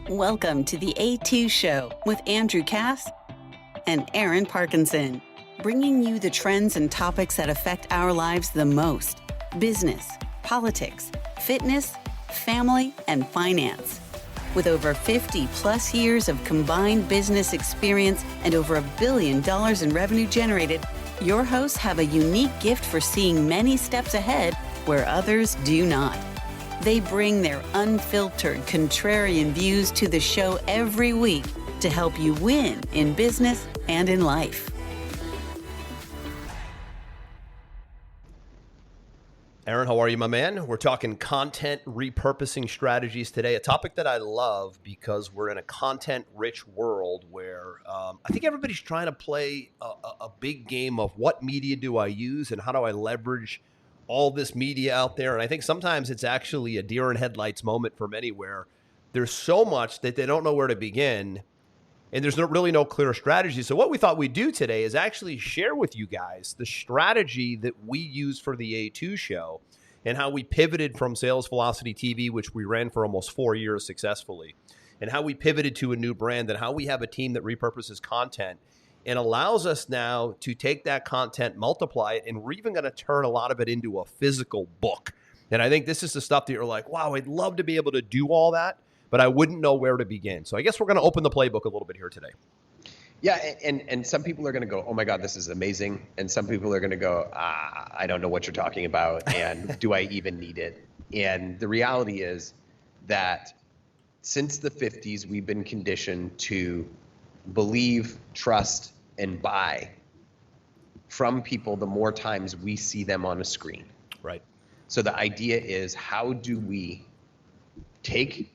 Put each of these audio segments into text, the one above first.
Welcome to the A2 Show with Andrew Cass and Aaron Parkinson, bringing you the trends and topics that affect our lives the most: business, politics, fitness, family, and finance. With over 50 plus years of combined business experience and over $1 billion in revenue generated, your hosts have a unique gift for seeing many steps ahead where others do not. They bring their unfiltered, contrarian views to the show every week to help you win in business and in life. Aaron, how are you, my man? We're talking content repurposing strategies today, a topic that I love because we're in a content-rich world where I think everybody's trying to play a big game of what media do I use and how do I leverage all this media out there. And I think sometimes it's actually a deer in headlights moment for many where there's so much that they don't know where to begin and there's really no clear strategy. So what we thought we'd do today is actually share with you guys the strategy that we use for the A2 show and how we pivoted from Sales Velocity TV, which we ran for almost 4 years successfully, and how we pivoted to a new brand and how we have a team that repurposes content and allows us now to take that content, multiply it, and we're even going to turn a lot of it into a physical book. And I think this is the stuff that you're like, wow, I'd love to be able to do all that, but I wouldn't know where to begin. So I guess we're going to open the playbook a little bit here today. Yeah, and some people are going to go, oh my God, this is amazing. And some people are going to go, I don't know what you're talking about, and do I even need it? And the reality is that since the 50s, we've been conditioned to believe, trust, and buy from people the more times we see them on a screen. Right. So the idea is, how do we take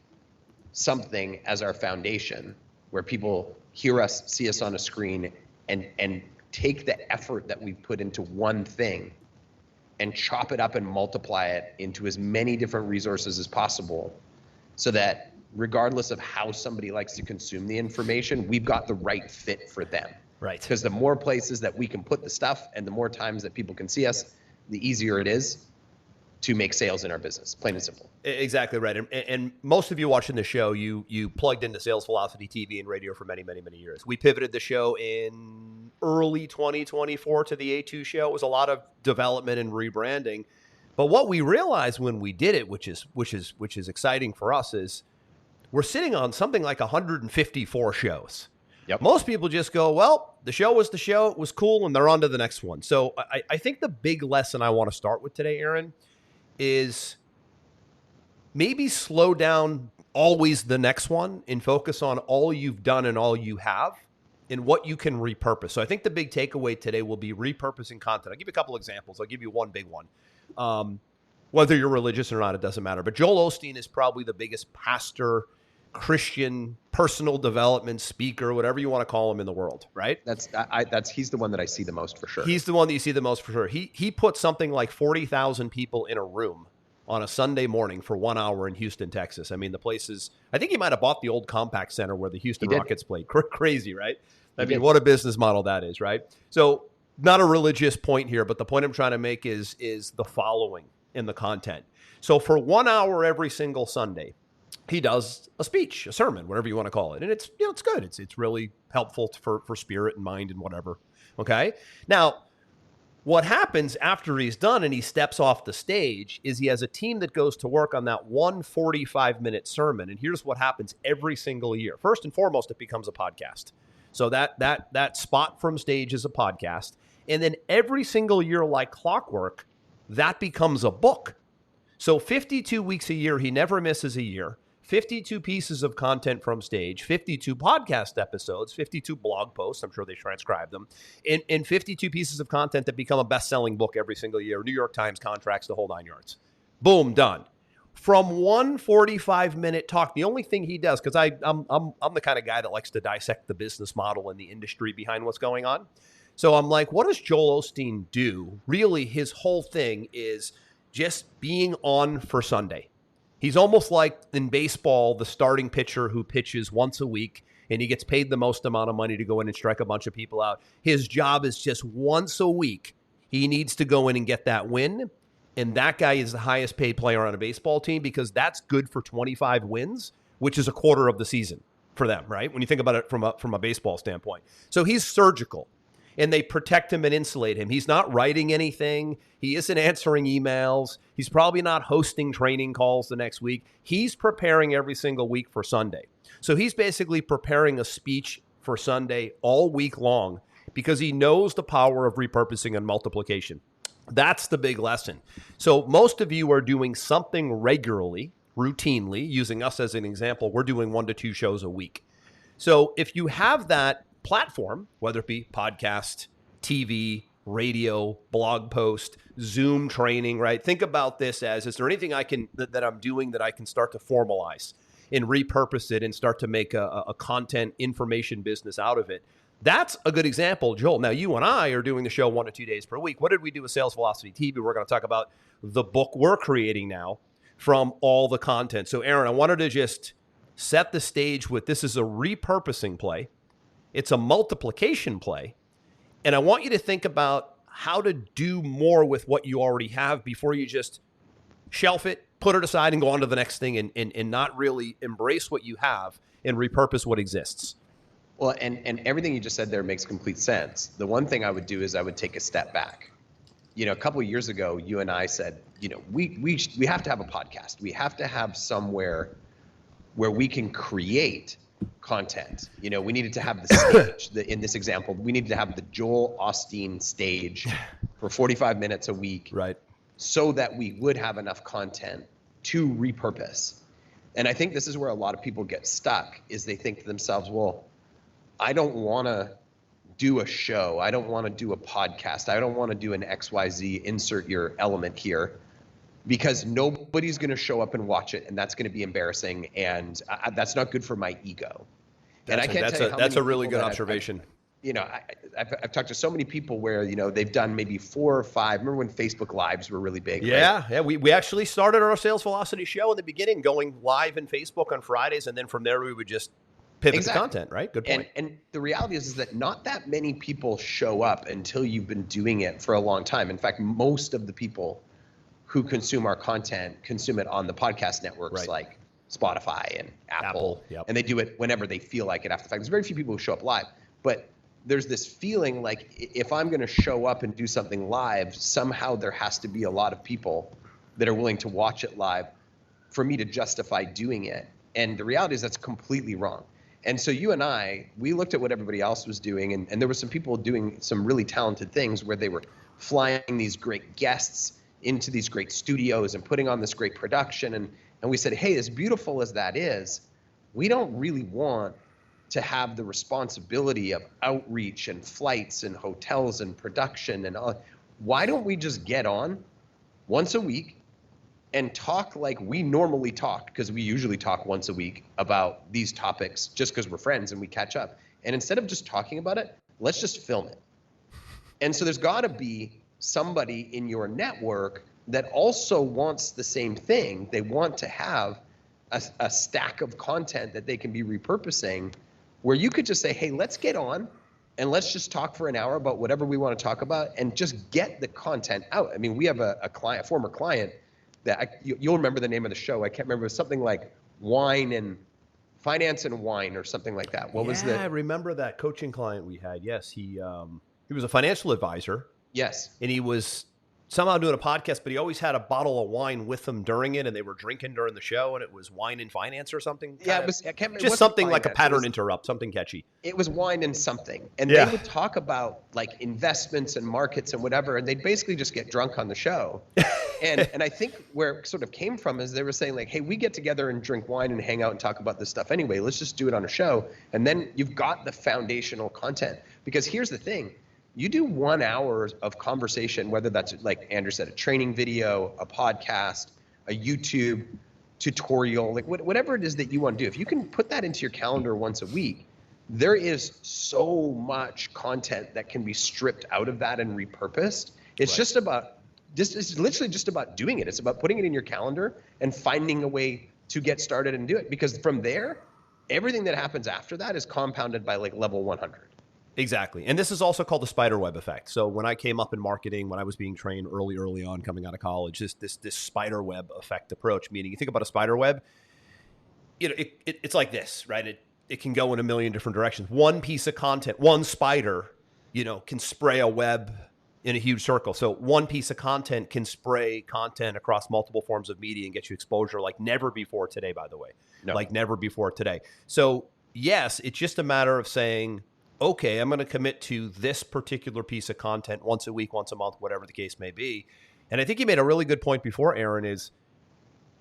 something as our foundation where people hear us, see us on a screen, and take the effort that we've put into one thing and chop it up and multiply it into as many different resources as possible, so that regardless of how somebody likes to consume the information, we've got the right fit for them. Right. Because the more places that we can put the stuff and the more times that people can see us, the easier it is to make sales in our business, plain and simple. Exactly right. And most of you watching the show, you plugged into Sales Velocity TV and radio for many, many, many years. We pivoted the show in early 2024 to the A2 show. It was a lot of development and rebranding. But what we realized when we did it, which is exciting for us, is we're sitting on something like 154 shows. Yep. Most people just go, well, the show was the show, it was cool, and they're on to the next one. So I think the big lesson I want to start with today, Aaron, is maybe slow down always the next one and focus on all you've done and all you have and what you can repurpose. So I think the big takeaway today will be repurposing content. I'll give you a couple examples. I'll give you one big one. Whether you're religious or not, it doesn't matter. But Joel Osteen is probably the biggest pastor, Christian, personal development speaker, whatever you want to call him in the world, right? He's the one that I see the most for sure. He's the one that you see the most for sure. He put something like 40,000 people in a room on a Sunday morning for 1 hour in Houston, Texas. I mean, the place is, I think he might have bought the old Compaq Center where the Houston Rockets played. Crazy, right? I mean, what a business model that is, right? So not a religious point here, but the point I'm trying to make is the following in the content. So for 1 hour every single Sunday, he does a speech, a sermon, whatever you want to call it. And it's, it's good. It's really helpful for spirit and mind and whatever. Okay. Now, what happens after he's done and he steps off the stage is he has a team that goes to work on that 145-minute sermon. And here's what happens every single year. First and foremost, it becomes a podcast. So that spot from stage is a podcast. And then every single year, like clockwork, that becomes a book. So 52 weeks a year, he never misses a year. 52 pieces of content from stage, 52 podcast episodes, 52 blog posts, I'm sure they transcribe them, and 52 pieces of content that become a best-selling book every single year, New York Times contracts, the whole 9 yards. Boom, done. From one 45-minute talk, the only thing he does, because I'm the kind of guy that likes to dissect the business model and the industry behind what's going on. So I'm like, what does Joel Osteen do? Really, his whole thing is just being on for Sunday. He's almost like in baseball, the starting pitcher who pitches once a week and he gets paid the most amount of money to go in and strike a bunch of people out. His job is just once a week. He needs to go in and get that win. And that guy is the highest paid player on a baseball team because that's good for 25 wins which is a quarter of the season for them, right? When you think about it from a baseball standpoint. So he's surgical, and they protect him and insulate him. He's not writing anything. He isn't answering emails. He's probably not hosting training calls the next week. He's preparing every single week for Sunday. So he's basically preparing a speech for Sunday all week long because he knows the power of repurposing and multiplication. That's the big lesson. So most of you are doing something regularly, routinely. Using us as an example, we're doing 1 to 2 shows a week. So if you have that platform, whether it be podcast, TV, radio, blog post, Zoom training, right? Think about this as, is there anything that I'm doing that I can start to formalize and repurpose it and start to make a content information business out of it? That's a good example, Joel. Now, you and I are doing the show 1 to 2 days per week. What did we do with Sales Velocity TV? We're going to talk about the book we're creating now from all the content. So, Aaron, I wanted to just set the stage with this is a repurposing play. It's a multiplication play. And I want you to think about how to do more with what you already have before you just shelf it, put it aside, and go on to the next thing and not really embrace what you have and repurpose what exists. Well, and everything you just said there makes complete sense. The one thing I would do is I would take a step back. A couple of years ago, you and I said, we have to have a podcast. We have to have somewhere where we can create content. We needed to have the stage. In this example, we needed to have the Joel Osteen stage for 45 minutes a week, right? So that we would have enough content to repurpose. And I think this is where a lot of people get stuck, is they think to themselves, well, I don't want to do a show. I don't want to do a podcast. I don't want to do an XYZ, insert your element here, because nobody's going to show up and watch it, and that's going to be embarrassing, and that's not good for my ego. And I can't tell you how that's many a really people good that observation. I've talked to so many people where, they've done maybe 4 or 5. Remember when Facebook Lives were really big? Yeah, right? yeah. We actually started our Sales Velocity show in the beginning, going live in Facebook on Fridays, and then from there we would just pivot the content, right? Good point. And the reality is that not that many people show up until you've been doing it for a long time. In fact, most of the people who consume our content consume it on the podcast networks like Spotify and Apple. Yep. And they do it whenever they feel like it after the fact. There's very few people who show up live, but there's this feeling like if I'm going to show up and do something live, somehow there has to be a lot of people that are willing to watch it live for me to justify doing it. And the reality is that's completely wrong. And so you and I, we looked at what everybody else was doing, and there were some people doing some really talented things where they were flying these great guests into these great studios and putting on this great production. And we said, hey, as beautiful as that is, we don't really want to have the responsibility of outreach and flights and hotels and production and all. Why don't we just get on once a week and talk like we normally talk, because we usually talk once a week about these topics just because we're friends and we catch up. And instead of just talking about it, let's just film it. And so there's got to be somebody in your network that also wants the same thing. They want to have a stack of content that they can be repurposing, where you could just say, hey, let's get on and let's just talk for an hour about whatever we want to talk about and just get the content out. I mean, we have a client, a former client, that you'll remember the name of the show. I can't remember. It was something like Finance and Wine or something like that. What was the? I remember that coaching client we had. Yes, he was a financial advisor. Yes. And he was somehow doing a podcast, but he always had a bottle of wine with them during it, and they were drinking during the show, and it was Wine and Finance or something. Yeah, it was. I can't remember. Just something like a pattern interrupt, something catchy. It was Wine and something, and they would talk about like investments and markets and whatever, and they'd basically just get drunk on the show. And I think where it sort of came from is they were saying like, hey, we get together and drink wine and hang out and talk about this stuff anyway. Let's just do it on a show, and then you've got the foundational content. Because here's the thing. You do 1 hour of conversation, whether that's, like Andrew said, a training video, a podcast, a YouTube tutorial, like whatever it is that you want to do. If you can put that into your calendar once a week, there is so much content that can be stripped out of that and repurposed. It's it's literally just about doing it. It's about putting it in your calendar and finding a way to get started and do it. Because from there, everything that happens after that is compounded by like level 100. Exactly. And this is also called the spider web effect. So when I came up in marketing, when I was being trained early on coming out of college, this spider web effect approach, meaning you think about a spider web, it's like this, right? It can go in a million different directions. One piece of content, one spider, can spray a web in a huge circle. So one piece of content can spray content across multiple forms of media and get you exposure like never before today, by the way. No. Like never before today. So yes, it's just a matter of saying, okay, I'm going to commit to this particular piece of content once a week, once a month, whatever the case may be. And I think you made a really good point before, Aaron, is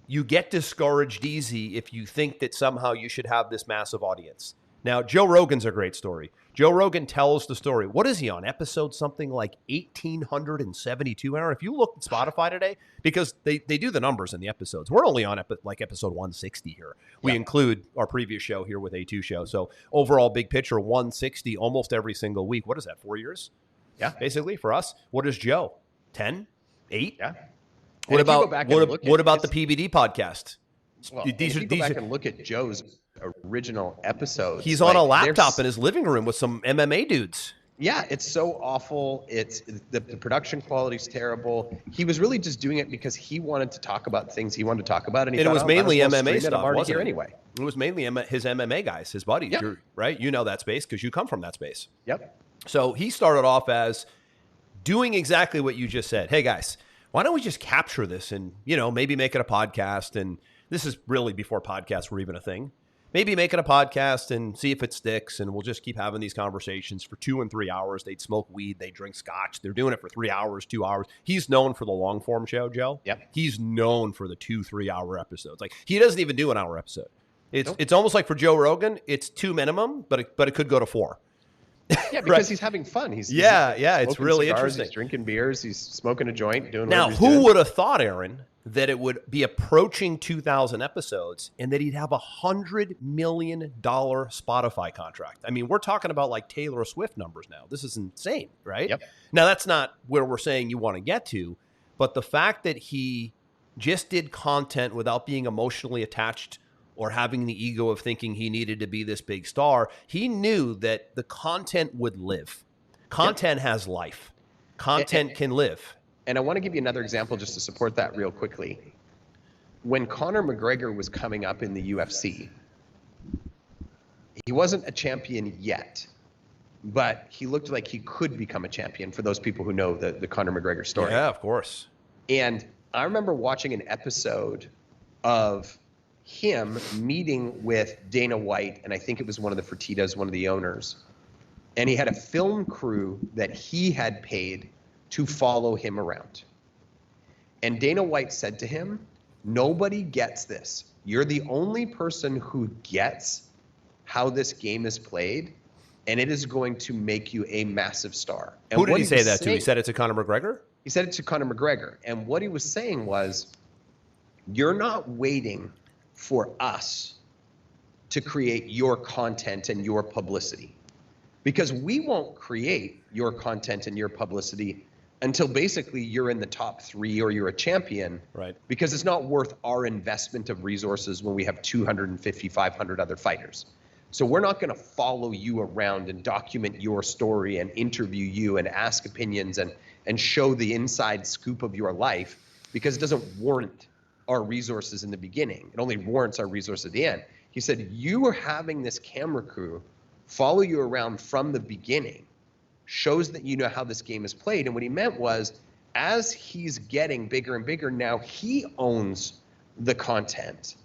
you get discouraged easy if you think that somehow you should have this massive audience. Now, Joe Rogan's a great story. Joe Rogan tells the story. What is he on? Episode something like 1,872, Aaron? If you look at Spotify today, because they do the numbers in the episodes. We're only on episode 160 here. We include our previous show here with A2 Show. So overall, big picture, 160 almost every single week. What is that, 4 years? Yeah. Basically, for us. What is Joe? 10? 8? Yeah. What about the PBD podcast? Well, if you go back and look at Joe's original episodes, he's on a laptop in his living room with some MMA dudes. Yeah, it's so awful. It's the production quality is terrible. He was really just doing it because he wanted to talk about things he wanted to talk about, and it was mainly MMA stuff. Wasn't it? Anyway, it was mainly his MMA guys, his buddies. Yep. Right? You know that space because you come from that space. Yep. So he started off as doing exactly what you just said. Hey guys, why don't we just capture this and, maybe make it a podcast? And this is really before podcasts were even a thing. Maybe make it a podcast and see if it sticks. And we'll just keep having these conversations for 2 and 3 hours. They'd smoke weed. They'd drink scotch. They're doing it for 3 hours, 2 hours. He's known for the long form show, Joe. Yep. He's known for the 2-3 hour episodes. Like he doesn't even do an hour episode. It's almost like for Joe Rogan, it's 2 minimum, but it could go to 4. Yeah, because he's having fun. He's it's really cigars, interesting. He's drinking beers. He's smoking a joint. Doing now. Who would have thought, Aaron, that it would be approaching 2,000 episodes and that he'd have $100 million Spotify contract? I mean, we're talking about like Taylor Swift numbers now. This is insane, right? Yep. Now that's not where we're saying you want to get to, but the fact that he just did content without being emotionally attached or having the ego of thinking he needed to be this big star, he knew that the content would live. Content has life. Content can live. And I want to give you another example just to support that real quickly. When Conor McGregor was coming up in the UFC, he wasn't a champion yet, but he looked like he could become a champion for those people who know the Conor McGregor story. Yeah, of course. And I remember watching an episode of him meeting with Dana White, and I think it was one of the Fertittas, one of the owners. And he had a film crew that he had paid to follow him around. And Dana White said to him, nobody gets this. You're the only person who gets how this game is played, and it is going to make you a massive star. And who did he say that to? He said it to Conor McGregor? He said it to Conor McGregor. And what he was saying was, you're not waiting for us to create your content and your publicity, because we won't create your content and your publicity until basically you're in the top 3 or you're a champion, right? Because it's not worth our investment of resources when we have 250, 500 other fighters. So we're not going to follow you around and document your story and interview you and ask opinions and show the inside scoop of your life, because it doesn't warrant our resources in the beginning. It only warrants our resources at the end. He said, you are having this camera crew follow you around from the beginning shows that you know how this game is played. And what he meant was, as he's getting bigger and bigger, now he owns the content.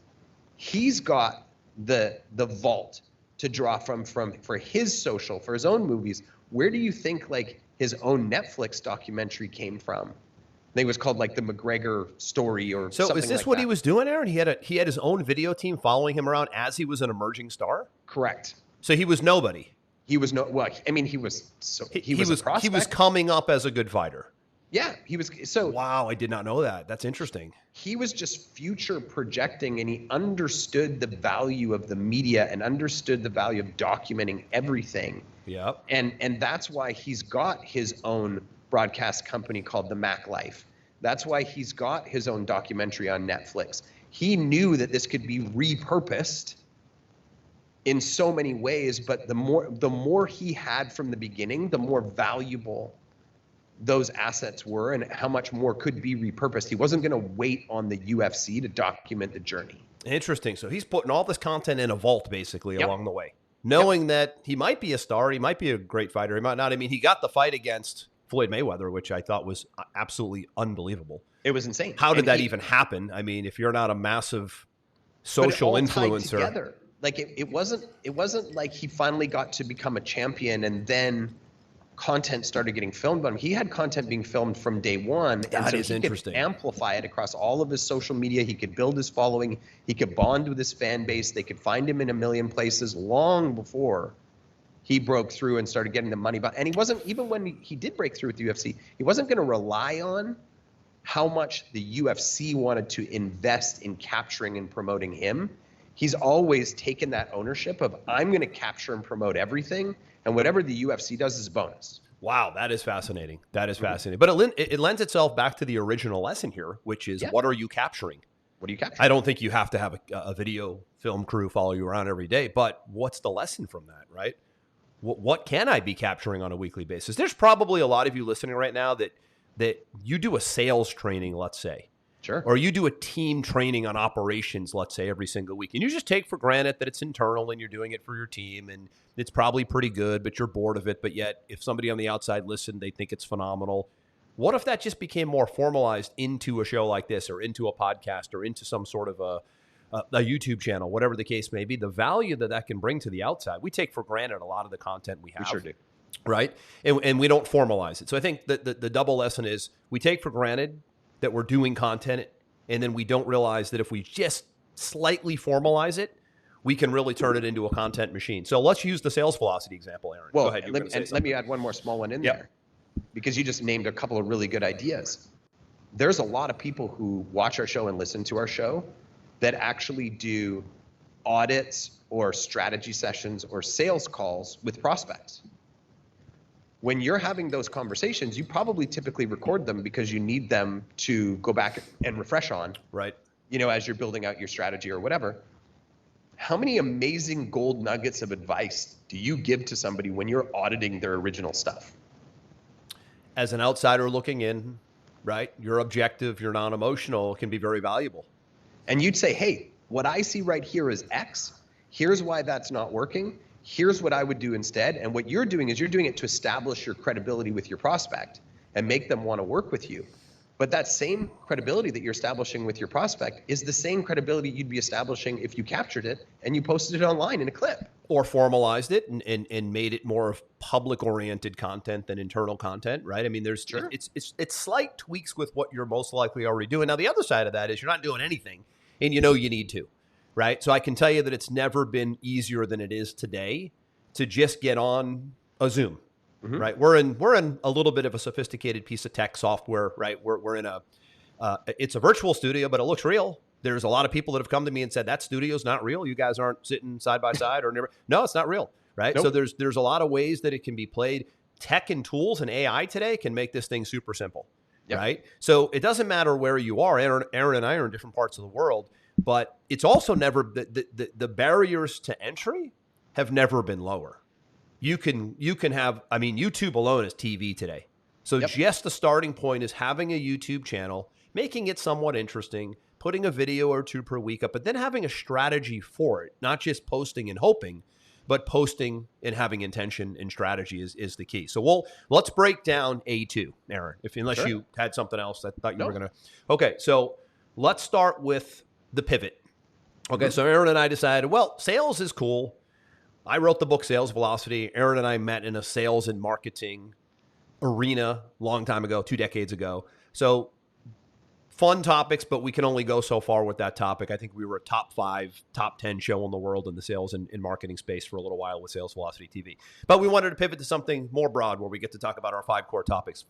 He's got the vault to draw from for his social, for his own movies. Where do you think like his own Netflix documentary came from? I think it was called like the McGregor story or something like that. So is this what he was doing, Aaron? He had his own video team following him around as he was an emerging star? Correct. So he was nobody. He was no. Well, I mean, he was a prospect. He was coming up as a good fighter. Yeah, he was. So wow, I did not know that. That's interesting. He was just future projecting, and he understood the value of the media and understood the value of documenting everything. Yeah. And that's why he's got his own broadcast company called The Mac Life. That's why he's got his own documentary on Netflix. He knew that this could be repurposed in so many ways, but the more he had from the beginning, the more valuable those assets were and how much more could be repurposed. He wasn't going to wait on the UFC to document the journey. Interesting. So he's putting all this content in a vault basically Yep. along the way, knowing that he might be a star, he might be a great fighter, he might not. I mean, he got the fight against Floyd Mayweather, which I thought was absolutely unbelievable. It was insane. How did that even happen? I mean, if you're not a massive social influencer, together. Like it wasn't like he finally got to become a champion and then content started getting filmed on him. He had content being filmed from day one. That and so is he interesting. could amplify it across all of his social media. He could build his following. He could bond with his fan base. They could find him in a million places long before he broke through and started getting the money. And he wasn't, even when he did break through with the UFC, he wasn't going to rely on how much the UFC wanted to invest in capturing and promoting him. He's always taken that ownership of, I'm going to capture and promote everything, and whatever the UFC does is a bonus. Wow, that is fascinating. That is fascinating. But it lends itself back to the original lesson here, which is what are you capturing? What do you capture? I don't think you have to have a video film crew follow you around every day, but what's the lesson from that, right? What can I be capturing on a weekly basis? There's probably a lot of you listening right now that you do a sales training, let's say. Sure. Or you do a team training on operations, let's say, every single week. And you just take for granted that it's internal and you're doing it for your team and it's probably pretty good, but you're bored of it. But yet, if somebody on the outside listened, they think it's phenomenal. What if that just became more formalized into a show like this or into a podcast or into some sort of a YouTube channel, whatever the case may be? The value that can bring to the outside. We take for granted a lot of the content we have. We sure do. Right? And we don't formalize it. So I think that the double lesson is we take for granted that we're doing content, and then we don't realize that if we just slightly formalize it, we can really turn it into a content machine. So let's use the sales velocity example, Aaron. Well, go ahead. Let me add one more small one in there, because you just named a couple of really good ideas. There's a lot of people who watch our show and listen to our show that actually do audits or strategy sessions or sales calls with prospects. When you're having those conversations, you probably typically record them because you need them to go back and refresh on, right? As you're building out your strategy or whatever. How many amazing gold nuggets of advice do you give to somebody when you're auditing their original stuff? As an outsider looking in, right? Your objective, your non-emotional can be very valuable. And you'd say, hey, what I see right here is X. Here's why that's not working. Here's what I would do instead. And what you're doing is you're doing it to establish your credibility with your prospect and make them want to work with you. But that same credibility that you're establishing with your prospect is the same credibility you'd be establishing if you captured it and you posted it online in a clip. Or formalized it and made it more of public-oriented content than internal content, right? I mean, there's it's slight tweaks with what you're most likely already doing. Now, the other side of that is you're not doing anything, and you need to. Right. So I can tell you that it's never been easier than it is today to just get on a Zoom. Mm-hmm. Right. We're in a little bit of a sophisticated piece of tech software. Right. We're in it's a virtual studio, but it looks real. There's a lot of people that have come to me and said that studio's not real. You guys aren't sitting side by side or never. No, it's not real. Right. Nope. So there's a lot of ways that it can be played. Tech and tools and AI today can make this thing super simple. Yep. Right. So it doesn't matter where you are. Aaron and I are in different parts of the world. But it's also never the barriers to entry have never been lower. You can have, I mean, YouTube alone is TV today. So just the starting point is having a YouTube channel, making it somewhat interesting, putting a video or two per week up, but then having a strategy for it, not just posting and hoping, but posting and having intention and strategy is the key. So let's break down A2, Aaron, unless you had something else I thought you were going to. Okay, so let's start with the pivot. Okay, so Aaron and I decided, well, sales is cool. I wrote the book Sales Velocity. Aaron and I met in a sales and marketing arena long time ago, 2 decades ago. So fun topics, but we can only go so far with that topic. I think we were a top 5, top 10 show in the world in the sales and marketing space for a little while with Sales Velocity TV. But we wanted to pivot to something more broad where we get to talk about our 5 core topics.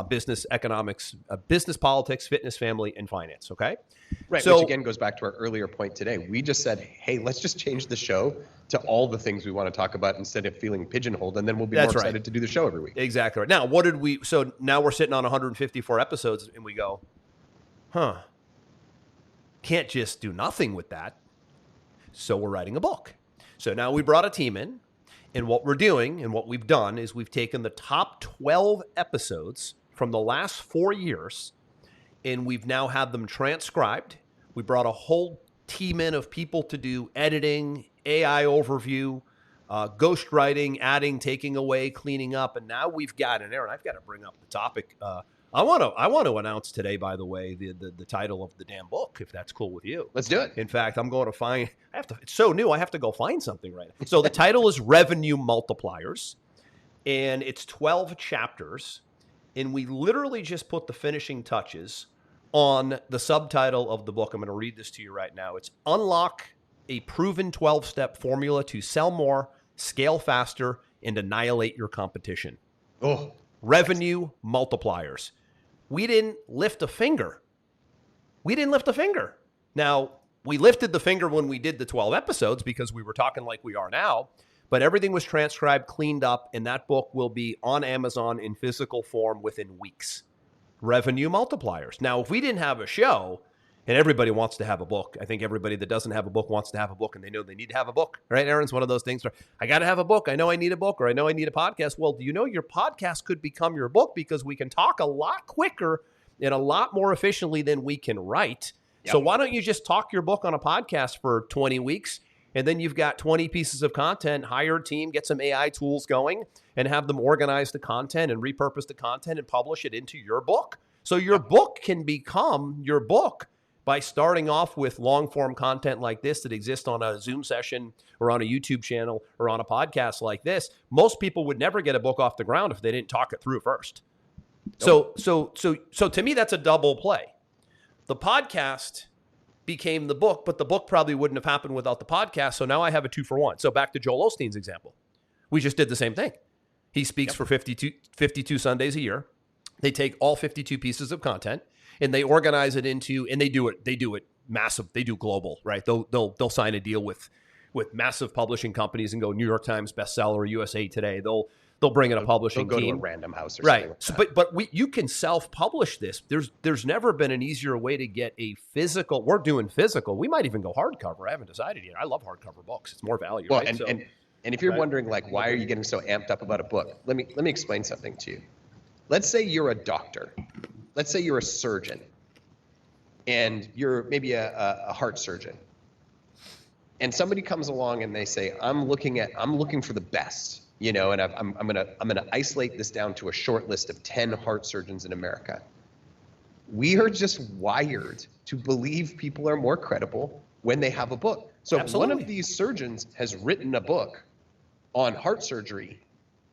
Business, economics, business, politics, fitness, family, and finance, okay? Right, so, which again goes back to our earlier point today. We just said, hey, let's just change the show to all the things we want to talk about instead of feeling pigeonholed, and then we'll be more excited to do the show every week. Exactly right. Now, so now we're sitting on 154 episodes, and we go, can't just do nothing with that. So we're writing a book. So now we brought a team in. And what we're doing and what we've done is we've taken the top 12 episodes from the last 4 years and we've now had them transcribed. We brought a whole team in of people to do editing, AI overview, ghostwriting, adding, taking away, cleaning up. And now we've got, and Aaron, I've got to bring up the topic. I want to announce today, by the way, the title of the damn book, if that's cool with you. Let's do it. In fact, I'm going to find, it's so new, I have to go find something right now. So the title is Revenue Multipliers, and it's 12 chapters. And we literally just put the finishing touches on the subtitle of the book. I'm going to read this to you right now. It's Unlock a Proven 12-Step Formula to Sell More, Scale Faster, and Annihilate Your Competition. Oh, Revenue Multipliers. We didn't lift a finger. Now, we lifted the finger when we did the 12 episodes because we were talking like we are now, but everything was transcribed, cleaned up, and that book will be on Amazon in physical form within weeks. Revenue Multipliers. Now, if we didn't have a show, and everybody wants to have a book. I think everybody that doesn't have a book wants to have a book, and they know they need to have a book, right? Aaron's one of those things where I got to have a book. I know I need a book, or I know I need a podcast. Well, do you know your podcast could become your book because we can talk a lot quicker and a lot more efficiently than we can write. Yep. So why don't you just talk your book on a podcast for 20 weeks, and then you've got 20 pieces of content, hire a team, get some AI tools going, and have them organize the content and repurpose the content and publish it into your book. So your book can become your book by starting off with long-form content like this that exists on a Zoom session or on a YouTube channel or on a podcast like this. Most people would never get a book off the ground if they didn't talk it through first. Nope. So to me, that's a double play. The podcast became the book, but the book probably wouldn't have happened without the podcast. So now I have a 2-for-1. So back to Joel Osteen's example. We just did the same thing. He speaks for 52 Sundays a year. They take all 52 pieces of content and they organize it into, and they do it massive. They do global, right? They'll sign a deal with massive publishing companies and go New York Times bestseller, USA Today. They'll bring in a publishing team. They'll go to a random house or something like that. But you can self-publish this. There's never been an easier way to get a physical. We're doing physical. We might even go hardcover. I haven't decided yet. I love hardcover books. It's more value. Well, right? and if you're wondering, like, why are you getting so amped up about a book? Let me explain something to you. Let's say you're a doctor. Let's say you're a surgeon, and you're maybe a heart surgeon. And somebody comes along and they say, I'm looking for the best, and I'm gonna isolate this down to a short list of 10 heart surgeons in America. We are just wired to believe people are more credible when they have a book. So Absolutely. If one of these surgeons has written a book on heart surgery,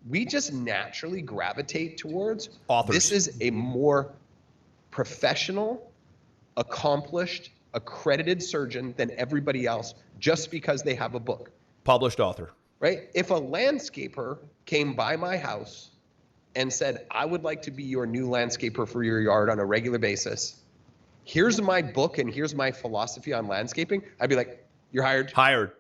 we just naturally gravitate towards authors. This is a more professional, accomplished, accredited surgeon than everybody else just because they have a book. Published author. Right? If a landscaper came by my house and said, I would like to be your new landscaper for your yard on a regular basis, here's my book and here's my philosophy on landscaping, I'd be like, you're hired. Hired.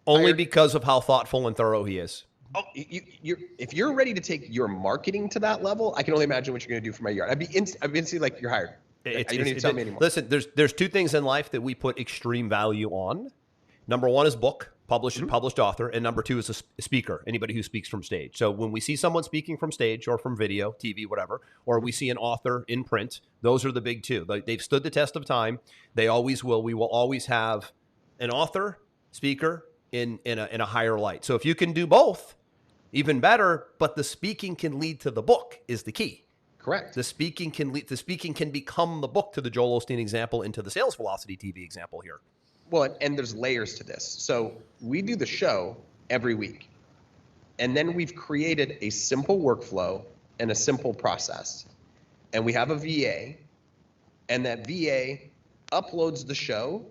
Only because of how thoughtful and thorough he is. Oh, if you're ready to take your marketing to that level, I can only imagine what you're going to do for my yard. I'd be instantly like, you're hired. You don't need to tell me anymore. Listen, there's two things in life that we put extreme value on. Number one is book, published author, and number two is a speaker, anybody who speaks from stage. So when we see someone speaking from stage or from video, TV, whatever, or we see an author in print, those are the big two. They've stood the test of time. They always will. We will always have an author, speaker in a higher light. So if you can do both, even better, but the speaking can lead to the book is the key. Correct. The speaking can become the book, to the Joel Osteen example, into the Sales Velocity TV example here. Well, and there's layers to this. So we do the show every week, and then we've created a simple workflow and a simple process, and we have a VA, and that VA uploads the show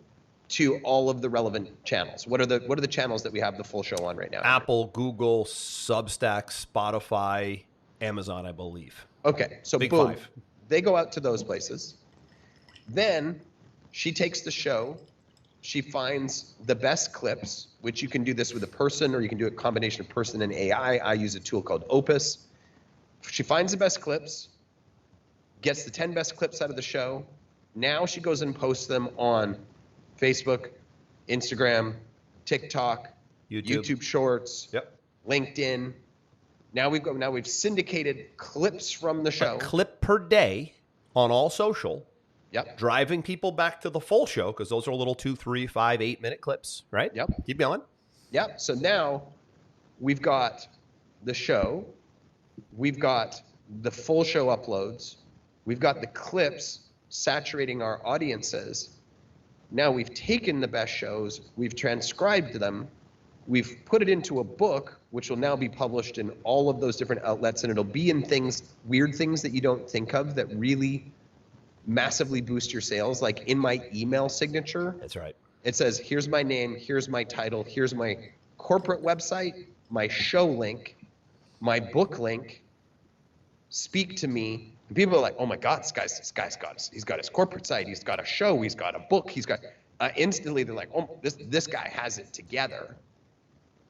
to all of the relevant channels. What are the channels that we have the full show on right now? Apple, Google, Substack, Spotify, Amazon, I believe. Okay, so Big boom, five. They go out to those places. Then she takes the show, she finds the best clips, which you can do this with a person or you can do a combination of person and AI. I use a tool called Opus. She finds the best clips, gets the 10 best clips out of the show. Now she goes and posts them on Facebook, Instagram, TikTok, YouTube Shorts, LinkedIn. Now we've syndicated clips from the show. A clip per day on all social Yep. driving people back to the full show, because those are little 2, 3, 5, 8-minute clips, right? Yep. Keep going. Yep. So now we've got the show, we've got the full show uploads, we've got the clips saturating our audiences. Now we've taken the best shows, we've transcribed them, we've put it into a book, which will now be published in all of those different outlets, and it'll be in weird things that you don't think of that really massively boost your sales. Like in my email signature, That's right. it says, here's my name, here's my title, here's my corporate website, my show link, my book link, speak to me. And people are like, oh my God, he's got his corporate site, he's got a show, he's got a book, he's got, instantly they're like, oh, this guy has it together.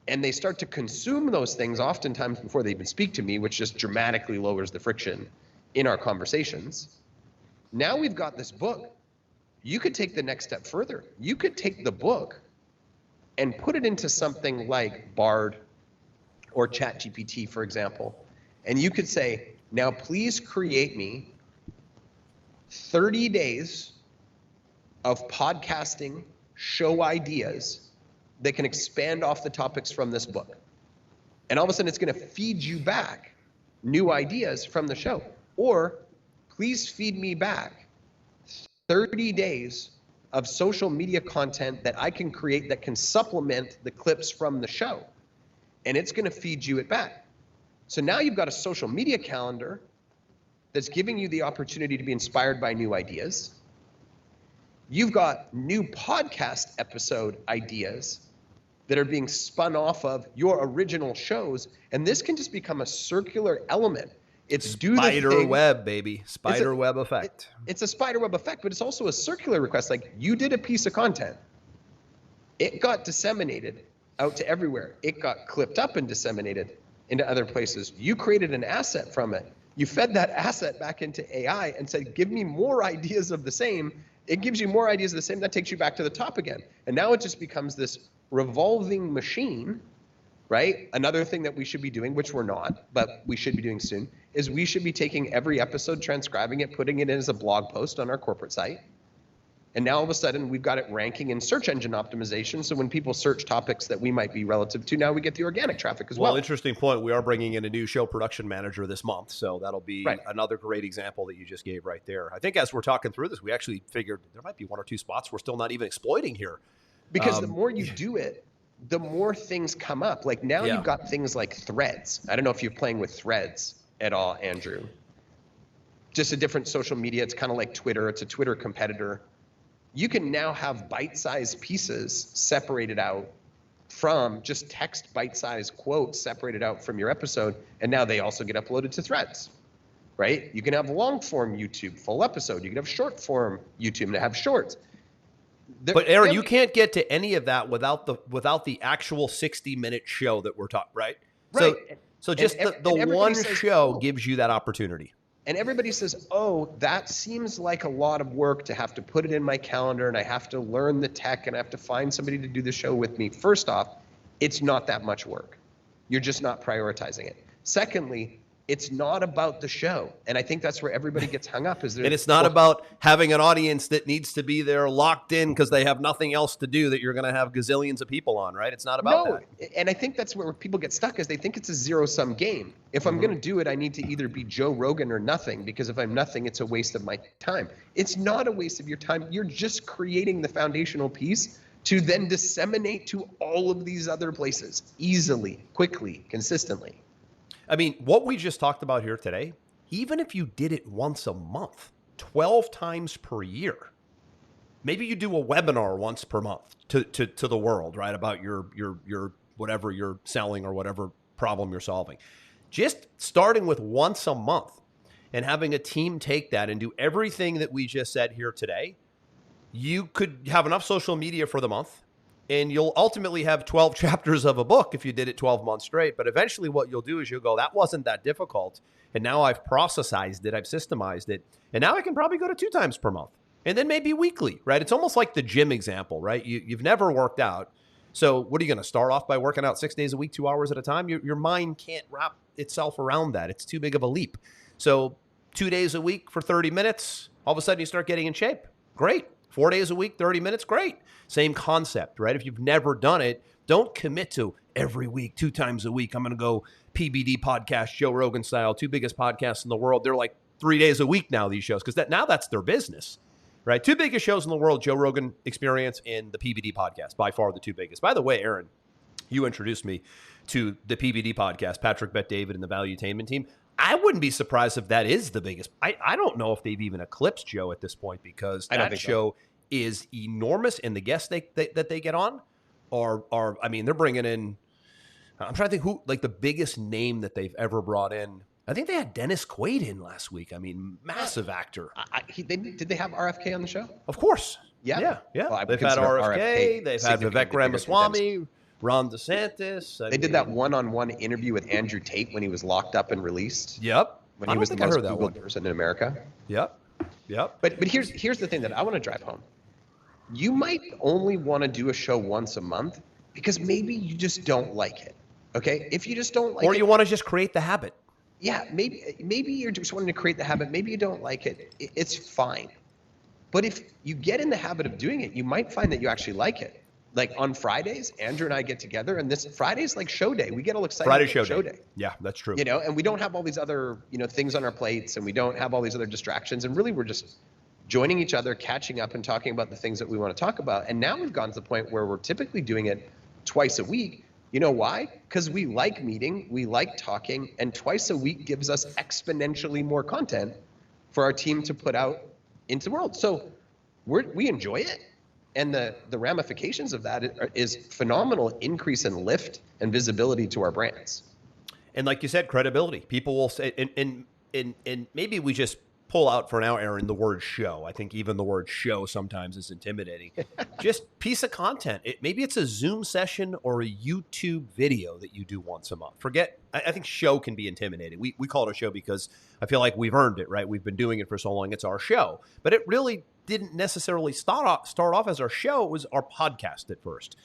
And they start to consume those things oftentimes before they even speak to me, which just dramatically lowers the friction in our conversations. Now we've got this book. You could take the next step further. You could take the book and put it into something like Bard or ChatGPT, for example. And you could say, now please create me 30 days of podcasting show ideas that can expand off the topics from this book. And all of a sudden it's going to feed you back new ideas from the show. Or please feed me back 30 days of social media content that I can create that can supplement the clips from the show. And it's going to feed you it back. So now you've got a social media calendar that's giving you the opportunity to be inspired by new ideas. You've got new podcast episode ideas that are being spun off of your original shows. And this can just become a circular element. It's spider web, baby. Spider web effect. It's a spider web effect, but it's also a circular request. Like, you did a piece of content. It got disseminated out to everywhere. It got clipped up and disseminated into other places. You created an asset from it. You fed that asset back into AI and said, give me more ideas of the same. It gives you more ideas of the same. That takes you back to the top again. And now it just becomes this revolving machine, right? Another thing that we should be doing, which we're not, but we should be doing soon, is we should be taking every episode, transcribing it, putting it in as a blog post on our corporate site. And now all of a sudden we've got it ranking in search engine optimization. So when people search topics that we might be relative to, now we get the organic traffic as well. Well, interesting point. We are bringing in a new show production manager this month. So that'll be another great example that you just gave right there. I think as we're talking through this, we actually figured there might be 1 or 2 spots we're still not even exploiting here. Because the more you do it, the more things come up. Like now you've got things like threads. I don't know if you're playing with threads at all, Andrew. Just a different social media. It's kind of like Twitter. It's a Twitter competitor. You can now have bite-sized pieces separated out from just text bite-sized quotes separated out from your episode, and now they also get uploaded to threads, right? You can have long-form YouTube, full episode. You can have short-form YouTube and have shorts. But Aaron, you can't get to any of that without the actual 60-minute show that we're talking, right? Right. So just the one show gives you that opportunity. And everybody says, oh, that seems like a lot of work to have to put it in my calendar, and I have to learn the tech, and I have to find somebody to do the show with me. First off, it's not that much work. You're just not prioritizing it. Secondly, it's not about the show. And I think that's where everybody gets hung up. And it's not about having an audience that needs to be there locked in because they have nothing else to do that you're going to have gazillions of people on, right? It's not about that. And I think that's where people get stuck, is they think it's a zero-sum game. If I'm going to do it, I need to either be Joe Rogan or nothing, because if I'm nothing, it's a waste of my time. It's not a waste of your time. You're just creating the foundational piece to then disseminate to all of these other places easily, quickly, consistently. I mean, what we just talked about here today, even if you did it once a month, 12 times per year, maybe you do a webinar once per month to the world, right? About your whatever you're selling or whatever problem you're solving. Just starting with once a month and having a team take that and do everything that we just said here today, you could have enough social media for the month. And you'll ultimately have 12 chapters of a book if you did it 12 months straight. But eventually what you'll do is you'll go, that wasn't that difficult. And now I've processized it. I've systemized it. And now I can probably go to 2 times per month. And then maybe weekly, right? It's almost like the gym example, right? You've never worked out. So what are you going to start off by working out 6 days a week, 2 hours at a time? Your mind can't wrap itself around that. It's too big of a leap. So 2 days a week for 30 minutes, all of a sudden you start getting in shape. Great. 4 days a week, 30 minutes, great. Same concept, right? If you've never done it, don't commit to every week, 2 times a week. I'm going to go PBD podcast, Joe Rogan style, 2 biggest podcasts in the world. They're like 3 days a week now, these shows, because now that's their business, right? 2 biggest shows in the world, Joe Rogan Experience and the PBD podcast, by far the 2 biggest. By the way, Aaron, you introduced me to the PBD podcast, Patrick Bet David and the Valuetainment team. I wouldn't be surprised if that is the biggest. I don't know if they've even eclipsed Joe at this point, because that show is enormous, and the guests that they get on are I mean, they're bringing in, I'm trying to think who, like the biggest name that they've ever brought in. I think they had Dennis Quaid in last week. I mean, massive actor. Did they have RFK on the show? Of course. Yeah. Well, they've had RFK. They've had Vivek Ramaswamy, Ron DeSantis. They did that one-on-one interview with Andrew Tate when he was locked up and released. Yep. When he was the most Googled person in America. Yep. But here's the thing that I want to drive home. You might only want to do a show once a month because maybe you just don't like it. Okay? If you just don't like it. Or you want to just create the habit. Yeah, maybe you're just wanting to create the habit. Maybe you don't like it. It's fine. But if you get in the habit of doing it, you might find that you actually like it. Like on Fridays, Andrew and I get together, and this Friday's like show day. We get all excited. Friday show day. Yeah, that's true. You know, and we don't have all these other, things on our plates, and we don't have all these other distractions. And really, we're just joining each other, catching up, and talking about the things that we want to talk about. And now we've gotten to the point where we're typically doing it twice a week. You know why? Because we like meeting, we like talking, and twice a week gives us exponentially more content for our team to put out into the world. So we enjoy it. And the ramifications of that is phenomenal increase in lift and visibility to our brands. And like you said, credibility. People will say, and maybe we just pull out for now, Aaron, the word show. I think even the word show sometimes is intimidating. Just piece of content. Maybe it's a Zoom session or a YouTube video that you do once a month. I think show can be intimidating. We call it a show because I feel like we've earned it, right? We've been doing it for so long. It's our show. But it really didn't necessarily start off as our show. It was our podcast at first.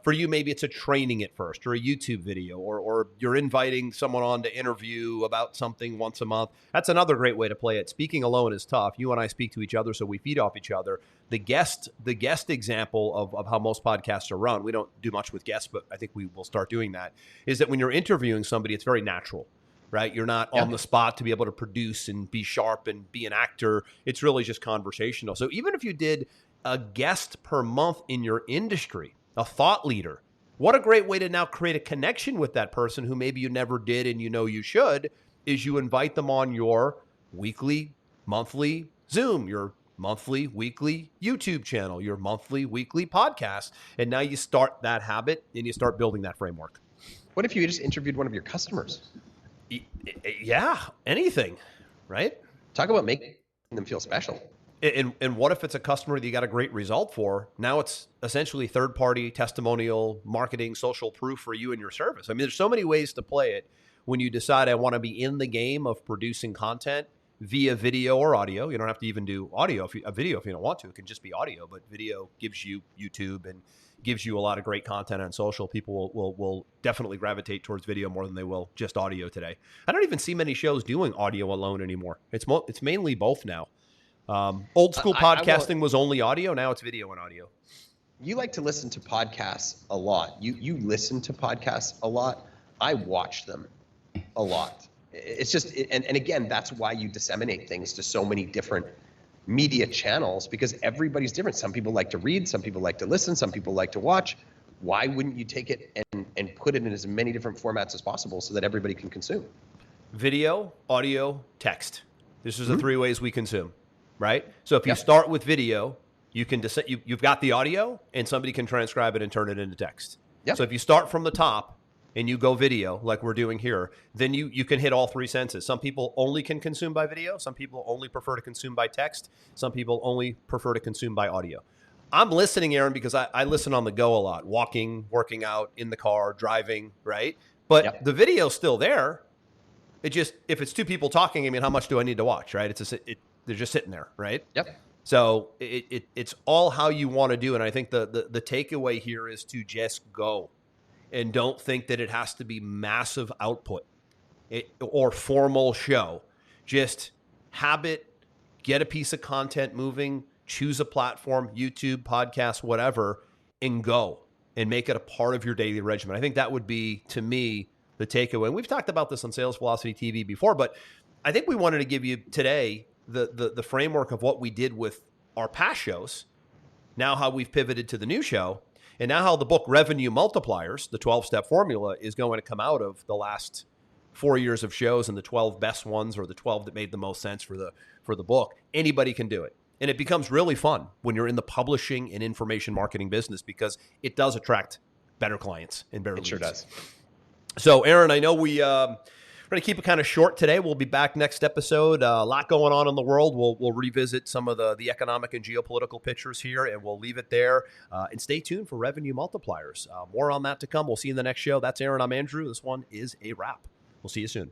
For you, maybe it's a training at first or a YouTube video, or you're inviting someone on to interview about something once a month. That's another great way to play it. Speaking alone is tough. You and I speak to each other, so we feed off each other. The guest example of how most podcasts are run, we don't do much with guests, but I think we will start doing that, is that when you're interviewing somebody, it's very natural. Right? You're not on the spot to be able to produce and be sharp and be an actor. It's really just conversational. So even if you did a guest per month in your industry, a thought leader, what a great way to now create a connection with that person who maybe you never did and you should, is you invite them on your weekly, monthly Zoom, your monthly, weekly YouTube channel, your monthly, weekly podcast. And now you start that habit and you start building that framework. What if you just interviewed one of your customers? Yeah, anything, right? Talk about making them feel special. And what if it's a customer that you got a great result for? Now it's essentially third-party testimonial, marketing, social proof for you and your service. I mean, there's so many ways to play it when you decide I want to be in the game of producing content via video or audio. You don't have to even do video if you don't want to. It can just be audio, but video gives you YouTube and gives you a lot of great content on social. People will definitely gravitate towards video more than they will just audio today. I don't even see many shows doing audio alone anymore. It's mainly both now. Old school podcasting was only audio. Now it's video and audio. You like to listen to podcasts a lot. You listen to podcasts a lot. I watch them a lot. It's just, and again, that's why you disseminate things to so many different media channels, because everybody's different. Some people like to read, some people like to listen, some people like to watch. Why wouldn't you take it and put it in as many different formats as possible so that everybody can consume? Video, audio, text. This is the 3 ways we consume, right? So if you start with video, you can you've got the audio and somebody can transcribe it and turn it into text. Yep. So if you start from the top and you go video like we're doing here, then you can hit all 3 senses. Some people only can consume by video. Some people only prefer to consume by text. Some people only prefer to consume by audio. I'm listening, Aaron, because I listen on the go a lot, walking, working out, in the car, driving, right? But the video's still there. It just, if it's 2 people talking, I mean, how much do I need to watch, right? They're just sitting there, right? Yep. So it's all how you want to do. And I think the takeaway here is to just go. And don't think that it has to be massive output or formal show. Just habit, get a piece of content moving, choose a platform, YouTube, podcast, whatever, and go and make it a part of your daily regimen. I think that would be, to me, the takeaway. And we've talked about this on Sales Velocity TV before, but I think we wanted to give you today the framework of what we did with our past shows, now how we've pivoted to the new show, and now how the book Revenue Multipliers, the 12-step formula, is going to come out of the last 4 years of shows and the 12 best ones, or the 12 that made the most sense for the book. Anybody can do it. And it becomes really fun when you're in the publishing and information marketing business, because it does attract better clients and better leads. It sure does. So, Aaron, I know we're going to keep it kind of short today. We'll be back next episode. A lot going on in the world. We'll revisit some of the economic and geopolitical pictures here, and we'll leave it there. And stay tuned for Revenue Multipliers. More on that to come. We'll see you in the next show. That's Aaron. I'm Andrew. This one is a wrap. We'll see you soon.